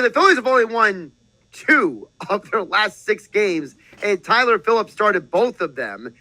The Phillies have only won 2 of their last 6 games, and Tyler Phillips started both of them.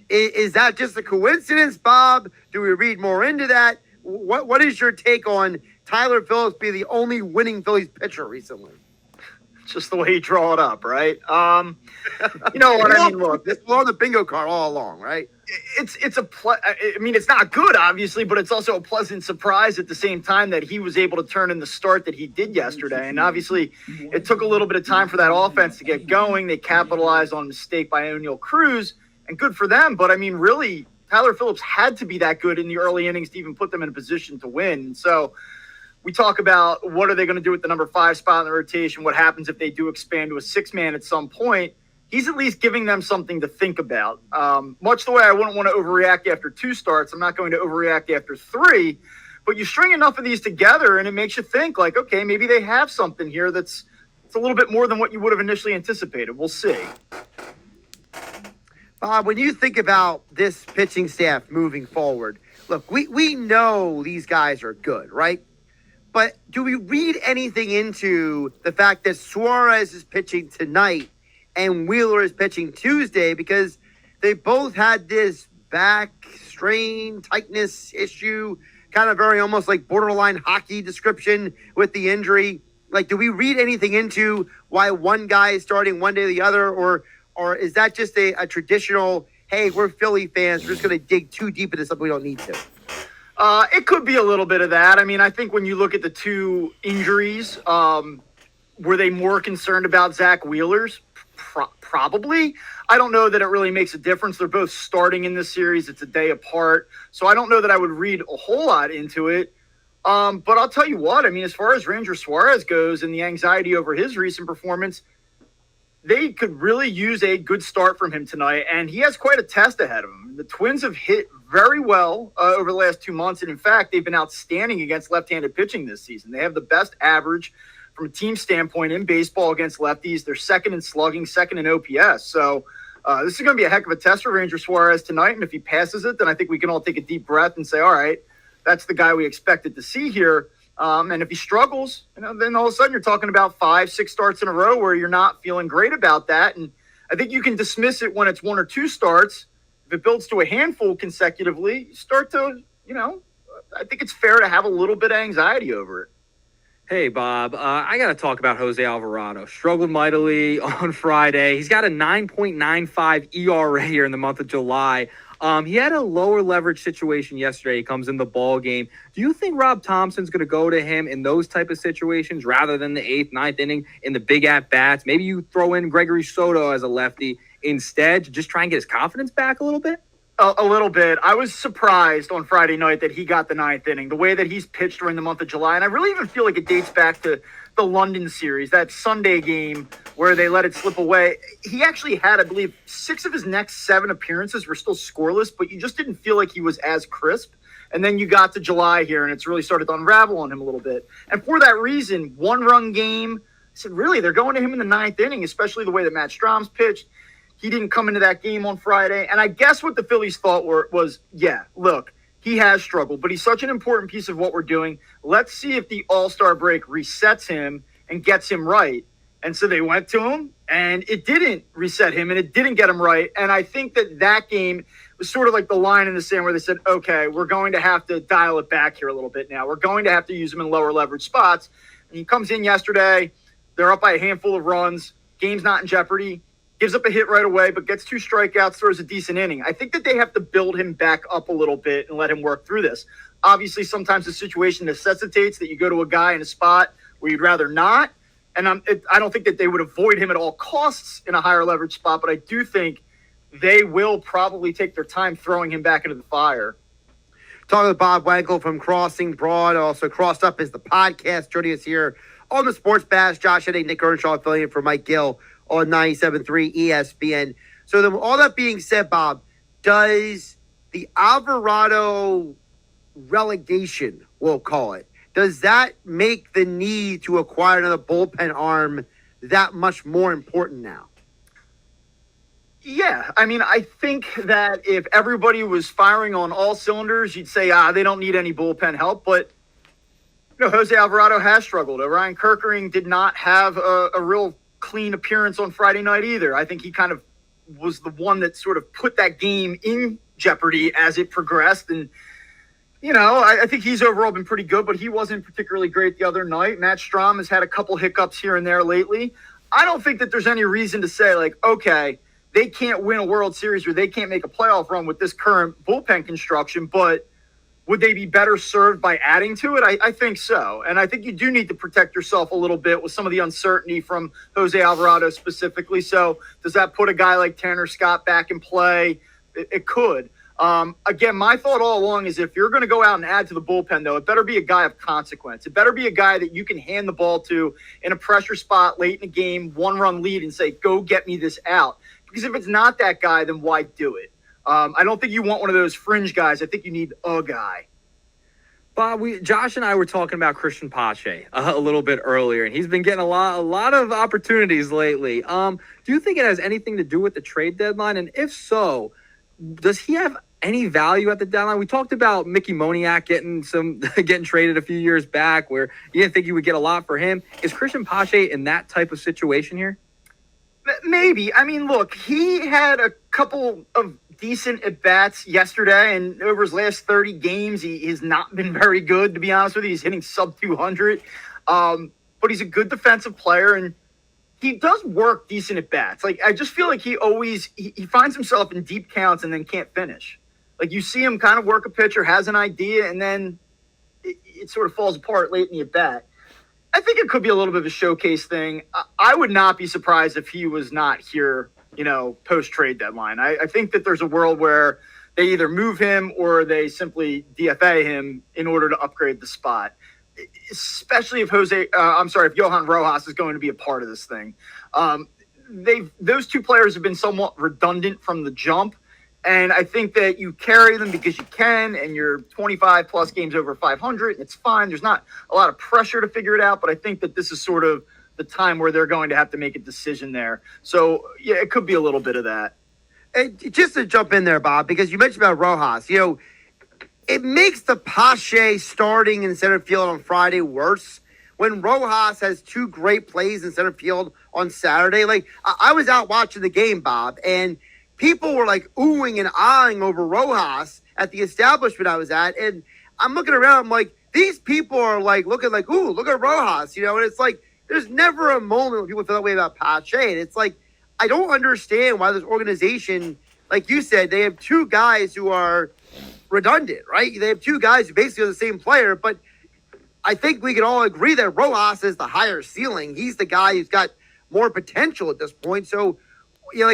Is that just a coincidence, Bob? Do we read more into that? What is your take on Tyler Phillips being the only winning Phillies pitcher recently? Just the way you draw it up, right? You know what I mean? Look, it's on the bingo card all along, right? It's not good, obviously, but it's also a pleasant surprise at the same time that he was able to turn in the start that he did yesterday. And obviously, it took a little bit of time for that offense to get going. They capitalized on a mistake by O'Neal Cruz, and good for them. But I mean, really, Tyler Phillips had to be that good in the early innings to even put them in a position to win. And so we talk about what are they going to do with the number 5 spot in the rotation? What happens if they do expand to a 6-man at some point? He's at least giving them something to think about. Much the way I wouldn't want to overreact after 2 starts, I'm not going to overreact after 3. But you string enough of these together, and it makes you think, like, okay, maybe they have something here it's a little bit more than what you would have initially anticipated. We'll see. Bob, when you think about this pitching staff moving forward, look, we know these guys are good, right? But do we read anything into the fact that Suarez is pitching tonight and Wheeler is pitching Tuesday, because they both had this back strain, tightness issue, kind of very almost like borderline hockey description with the injury? Like, do we read anything into why one guy is starting one day or the other, or is that just a traditional, hey, we're Philly fans, we're just going to dig too deep into something we don't need to? It could be a little bit of that. I mean, I think when you look at the 2 injuries, were they more concerned about Zach Wheeler's? Probably. I don't know that it really makes a difference. They're both starting in this series. It's a day apart. So I don't know that I would read a whole lot into it. But I'll tell you what, I mean, as far as Ranger Suarez goes and the anxiety over his recent performance, they could really use a good start from him tonight, and he has quite a test ahead of him. The Twins have hit very well over the last 2 months, and in fact, they've been outstanding against left-handed pitching this season. They have the best average from a team standpoint in baseball against lefties. They're second in slugging, second in OPS. So this is going to be a heck of a test for Ranger Suarez tonight, and if he passes it, then I think we can all take a deep breath and say, all right, that's the guy we expected to see here. And if he struggles, then all of a sudden you're talking about 5-6 starts in a row where you're not feeling great about that. And I think you can dismiss it when it's 1 or 2 starts. If it builds to a handful consecutively, you start to, I think it's fair to have a little bit of anxiety over it. Hey, Bob, I got to talk about Jose Alvarado. Struggled mightily on Friday. He's got a 9.95 ERA here in the month of July. He had a lower leverage situation yesterday. He comes in the ball game. Do you think Rob Thompson's going to go to him in those type of situations rather than the 8th, 9th inning in the big at-bats? Maybe you throw in Gregory Soto as a lefty instead to just try and get his confidence back a little bit? A little bit. I was surprised on Friday night that he got the 9th inning, the way that he's pitched during the month of July. And I really even feel like it dates back to the London series, that Sunday game where they let it slip away. He actually had, I believe, 6 of his next 7 appearances were still scoreless, but you just didn't feel like he was as crisp. And then you got to July here, and it's really started to unravel on him a little bit. And for that reason, 1-run game, I said, really, they're going to him in the 9th inning, especially the way that Matt Strom's pitched. He didn't come into that game on Friday. And I guess what the Phillies thought was, yeah, look, he has struggled, but he's such an important piece of what we're doing. Let's see if the All-Star break resets him and gets him right. And so they went to him, and it didn't reset him, and it didn't get him right. And I think that game was sort of like the line in the sand where they said, okay, we're going to have to dial it back here a little bit now. We're going to have to use him in lower leverage spots. And he comes in yesterday. They're up by a handful of runs. Game's not in jeopardy. Gives up a hit right away, but gets 2 strikeouts, throws a decent inning. I think that they have to build him back up a little bit and let him work through this. Obviously, sometimes the situation necessitates that you go to a guy in a spot where you'd rather not. And I don't think that they would avoid him at all costs in a higher leverage spot, but I do think they will probably take their time throwing him back into the fire. Talking with Bob Wankel from Crossing Broad, also Crossed Up is the podcast. Joining us here on the Sports Bash, Josh Hennig, Nick Earnshaw, affiliate for Mike Gill on 97.3 ESPN. So then, all that being said, Bob, does the Alvarado relegation, we'll call it, does that make the need to acquire another bullpen arm that much more important now? Yeah, I mean, I think that if everybody was firing on all cylinders, you'd say, they don't need any bullpen help. But No, Jose Alvarado has struggled. Ryan Kerkering did not have a real clean appearance on Friday night either. I think he kind of was the one that sort of put that game in jeopardy as it progressed. And, I think he's overall been pretty good, but he wasn't particularly great the other night. Matt Strahm has had a couple hiccups here and there lately. I don't think that there's any reason to say, like, okay, they can't win a World Series or they can't make a playoff run with this current bullpen construction, but would they be better served by adding to it? I think so. And I think you do need to protect yourself a little bit with some of the uncertainty from Jose Alvarado specifically. So does that put a guy like Tanner Scott back in play? It could. Again, my thought all along is if you're going to go out and add to the bullpen, though, it better be a guy of consequence. It better be a guy that you can hand the ball to in a pressure spot late in the game, 1-run lead, and say, go get me this out. Because if it's not that guy, then why do it? I don't think you want one of those fringe guys. I think you need a guy. Bob, Josh and I were talking about Cristian Pache a little bit earlier, and he's been getting a lot of opportunities lately. Do you think it has anything to do with the trade deadline? And if so, does he have any value at the deadline? We talked about Mickey Moniak getting traded a few years back where you didn't think you would get a lot for him. Is Cristian Pache in that type of situation here? Maybe. I mean, look, he had a couple of decent at-bats yesterday, and over his last 30 games, he has not been very good, to be honest with you. He's hitting sub-200, but he's a good defensive player, and he does work decent at-bats. Like, I just feel like he finds himself in deep counts and then can't finish. Like, you see him kind of work a pitcher, has an idea, and then it sort of falls apart late in the at-bat. I think it could be a little bit of a showcase thing. I would not be surprised if he was not here, post-trade deadline. I think that there's a world where they either move him or they simply DFA him in order to upgrade the spot, especially if if Johan Rojas is going to be a part of this thing. Those two players have been somewhat redundant from the jump. And I think that you carry them because you can, and you're 25 plus games over 500. It's fine. There's not a lot of pressure to figure it out, but I think that this is sort of the time where they're going to have to make a decision there. So, yeah, it could be a little bit of that. And just to jump in there, Bob, because you mentioned about Rojas, it makes the Pache starting in center field on Friday worse when Rojas has two great plays in center field on Saturday. Like, I was out watching the game, Bob, and people were like oohing and ahhing over Rojas at the establishment I was at. And I'm looking around, I'm like, these people are like looking like, ooh, look at Rojas, and it's like, there's never a moment when people feel that way about Pache. And it's like, I don't understand why this organization, like you said, they have two guys who are redundant, right? They have two guys who basically are the same player, but I think we can all agree that Rojas is the higher ceiling. He's the guy who's got more potential at this point. So,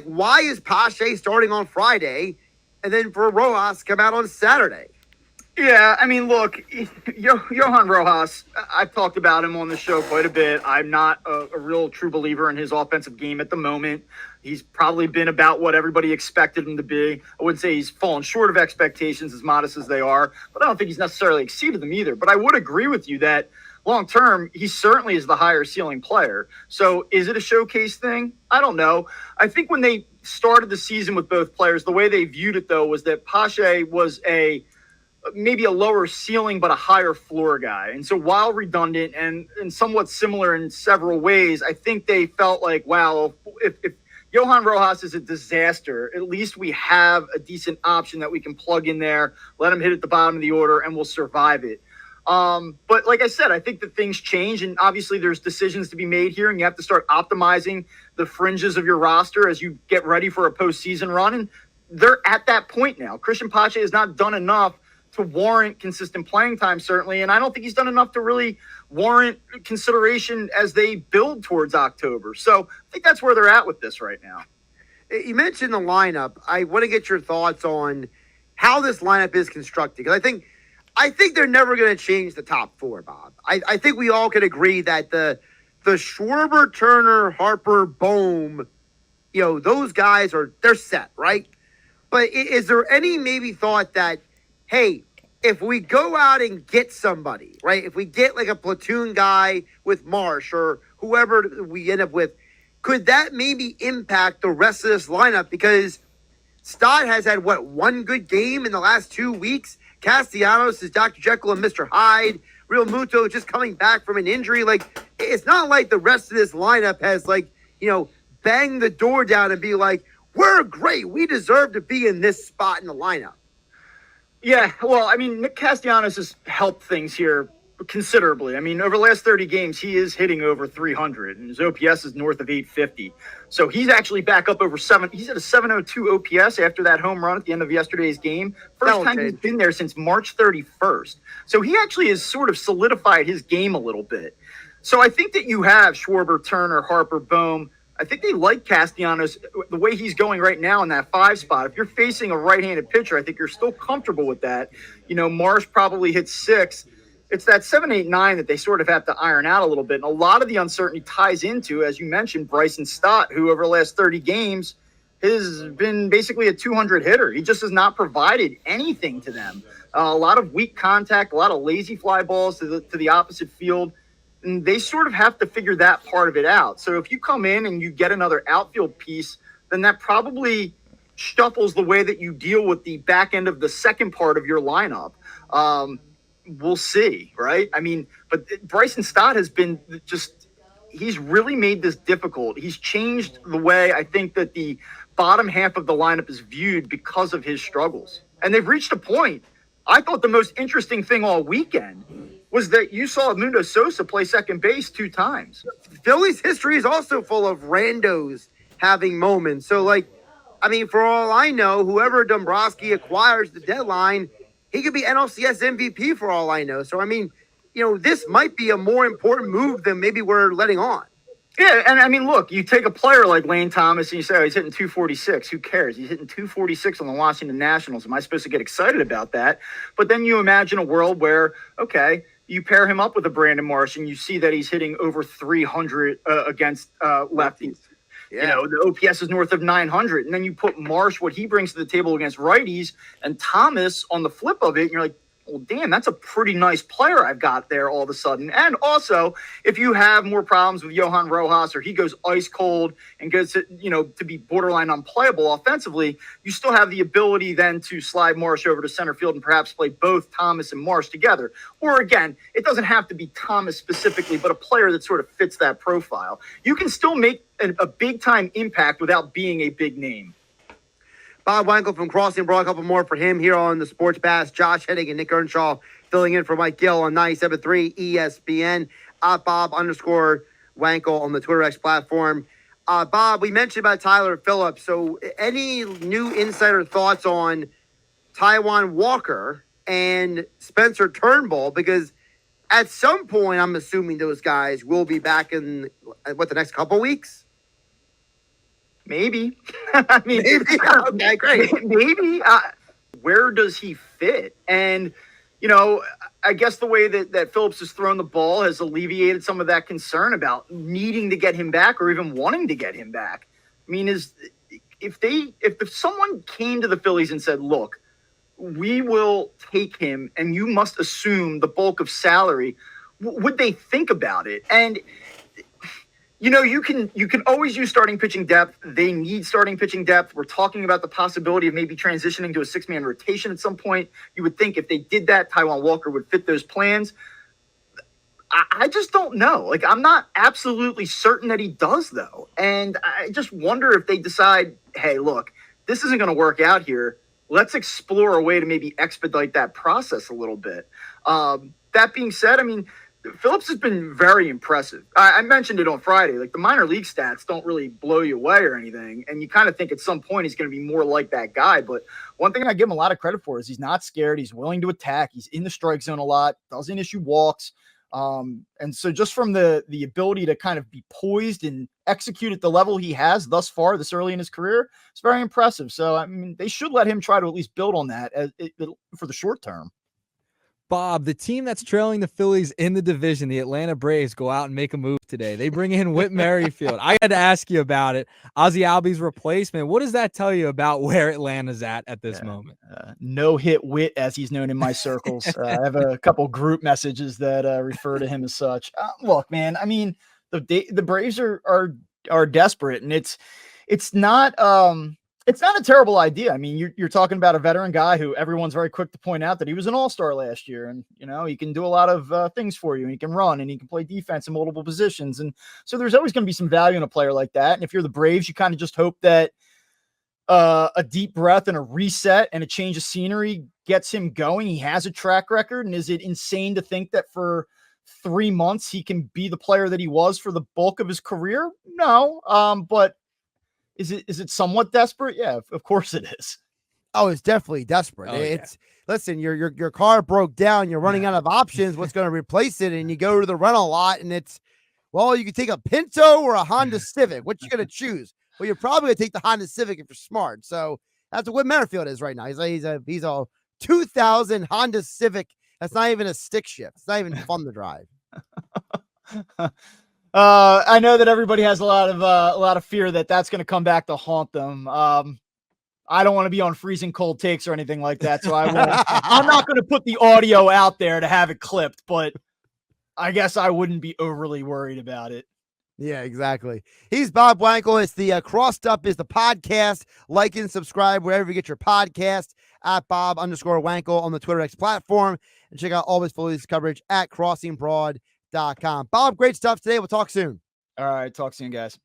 why is Pache starting on Friday and then for Rojas to come out on Saturday? Yeah, I mean, look, Johan Rojas, I've talked about him on the show quite a bit. I'm not a real true believer in his offensive game at the moment. He's probably been about what everybody expected him to be. I wouldn't say he's fallen short of expectations, as modest as they are, but I don't think he's necessarily exceeded them either. But I would agree with you that long term, he certainly is the higher ceiling player. So is it a showcase thing? I don't know. I think when they started the season with both players, the way they viewed it, though, was that Pache was maybe a lower ceiling but a higher floor guy. And so while redundant and somewhat similar in several ways, I think they felt like, wow, if Johan Rojas is a disaster, at least we have a decent option that we can plug in there, let him hit at the bottom of the order, and we'll survive it. But like I said, I think that things change, and obviously there's decisions to be made here, and you have to start optimizing the fringes of your roster as you get ready for a postseason run. And they're at that point now. Cristian Pache has not done enough to warrant consistent playing time, certainly, and I don't think he's done enough to really warrant consideration as they build towards October. So I think that's where they're at with this right now. You mentioned the lineup. I want to get your thoughts on how this lineup is constructed, because I think they're never going to change the top four, Bob. I think we all can agree that the Schwarber, Turner, Harper, Bohm, those guys they're set, right? But is there any maybe thought that, hey, if we go out and get somebody, right? If we get like a platoon guy with Marsh or whoever we end up with, could that maybe impact the rest of this lineup? Because Stott has had, one good game in the last 2 weeks? Castellanos is Dr. Jekyll and Mr. Hyde. Real Muto just coming back from an injury. Like, it's not like the rest of this lineup has, like, bang the door down and be like, we're great. We deserve to be in this spot in the lineup. Yeah, well, I mean, Nick Castellanos has helped things here considerably. I mean, over the last 30 games, he is hitting over 300, and his OPS is north of 850. So he's actually back up over 7. He's at a 702 OPS after that home run at the end of yesterday's game. First time he's been there since March 31st. So he actually has sort of solidified his game a little bit. So I think that you have Schwarber, Turner, Harper, Bohm. I think they like Castellanos the way he's going right now in that 5 spot. If you're facing a right-handed pitcher, I think you're still comfortable with that. Marsh probably hits 6. It's that 7, 8, 9 that they sort of have to iron out a little bit. And a lot of the uncertainty ties into, as you mentioned, Bryson Stott, who over the last 30 games has been basically a 200 hitter. He just has not provided anything to them. A lot of weak contact, a lot of lazy fly balls to the opposite field. And they sort of have to figure that part of it out. So if you come in and you get another outfield piece, then that probably shuffles the way that you deal with the back end of the second part of your lineup. We'll see, right? I mean, but Bryson Stott has been he's really made this difficult. He's changed the way I think that the bottom half of the lineup is viewed because of his struggles. And they've reached a point. I thought the most interesting thing all weekend was that you saw Mundo Sosa play second base 2 times. Phillies history is also full of randos having moments. So, for all I know, whoever Dombrowski acquires the deadline, he could be NLCS MVP for all I know. So, this might be a more important move than maybe we're letting on. Yeah, and look, you take a player like Lane Thomas and you say, he's hitting 246. Who cares? He's hitting 246 on the Washington Nationals. Am I supposed to get excited about that? But then you imagine a world where, okay, you pair him up with a Brandon Marsh and you see that he's hitting over 300 against lefties. Yeah. The OPS is north of 900. And then you put Marsh, what he brings to the table against righties, and Thomas on the flip of it, and you're like, well, damn, that's a pretty nice player I've got there all of a sudden. And also, if you have more problems with Johan Rojas or he goes ice cold and goes to be borderline unplayable offensively, you still have the ability then to slide Marsh over to center field and perhaps play both Thomas and Marsh together. Or again, it doesn't have to be Thomas specifically, but a player that sort of fits that profile. You can still make a big-time impact without being a big name. Bob Wankel from Crossing brought a couple more for him here on the Sports Bass. Josh Hennig and Nick Earnshaw filling in for Mike Gill on 97.3 ESPN. Bob_Wankel on the Twitter X platform. Bob, we mentioned about Tyler Phillips. So any new insider thoughts on Taijuan Walker and Spencer Turnbull? Because at some point, I'm assuming those guys will be back in, the next couple weeks? Maybe. Maybe. Okay, great. Maybe. Where does he fit? And, I guess the way that Phillips has thrown the ball has alleviated some of that concern about needing to get him back or even wanting to get him back. I mean, if someone came to the Phillies and said, look, we will take him and you must assume the bulk of salary, would they think about it? And you can always use starting pitching depth. They need starting pitching depth. We're talking about the possibility of maybe transitioning to a 6-man rotation at some point. You would think if they did that, Taijuan Walker would fit those plans. I just don't know. I'm not absolutely certain that he does, though. And I just wonder if they decide, hey, look, this isn't going to work out here. Let's explore a way to maybe expedite that process a little bit. That being said, Phillips has been very impressive. I mentioned it on Friday. The minor league stats don't really blow you away or anything. And you kind of think at some point he's going to be more like that guy. But one thing I give him a lot of credit for is he's not scared. He's willing to attack. He's in the strike zone a lot, doesn't issue walks. And so just from the ability to kind of be poised and execute at the level he has thus far this early in his career, it's very impressive. So, they should let him try to at least build on that for the short term. Bob, the team that's trailing the Phillies in the division, the Atlanta Braves, go out and make a move today. They bring in Whit Merrifield. I had to ask you about it. Ozzie Albies replacement. What does that tell you about where Atlanta's at this moment? No hit Whit, as he's known in my circles. I have a couple group messages that refer to him as such. Look, man, the Braves are desperate, and it's not It's not a terrible idea. I mean, you're talking about a veteran guy who everyone's very quick to point out that he was an all-star last year, and he can do a lot of things for you. And he can run, and he can play defense in multiple positions, and so there's always going to be some value in a player like that. And if you're the Braves, you kind of just hope that a deep breath and a reset and a change of scenery gets him going. He has a track record, and is it insane to think that for 3 months he can be the player that he was for the bulk of his career? No, but is it somewhat desperate? Yeah, of course it is. Oh, it's definitely desperate. Listen, your car broke down, you're running out of options. What's going to replace it? And you go to the rental lot, and you can take a Pinto or a Honda Civic. What you going to choose? Well, you're probably going to take the Honda Civic if you're smart. So that's what Merrifield is right now. He's a 2000 Honda Civic. That's not even a stick shift. It's not even fun to drive. I know that everybody has a lot of fear that that's going to come back to haunt them. I don't want to be on freezing cold takes or anything like that, so I won't. I'm not going to put the audio out there to have it clipped, but I guess I wouldn't be overly worried about it. Yeah, exactly. He's Bob Wankel. It's the Crossed Up is the podcast. Like and subscribe wherever you get your podcast at Bob_Wankel on the Twitter X platform, and check out all his Phillies coverage at crossingbroad.com. Bob, great stuff today. We'll talk soon. All right. Talk soon, guys.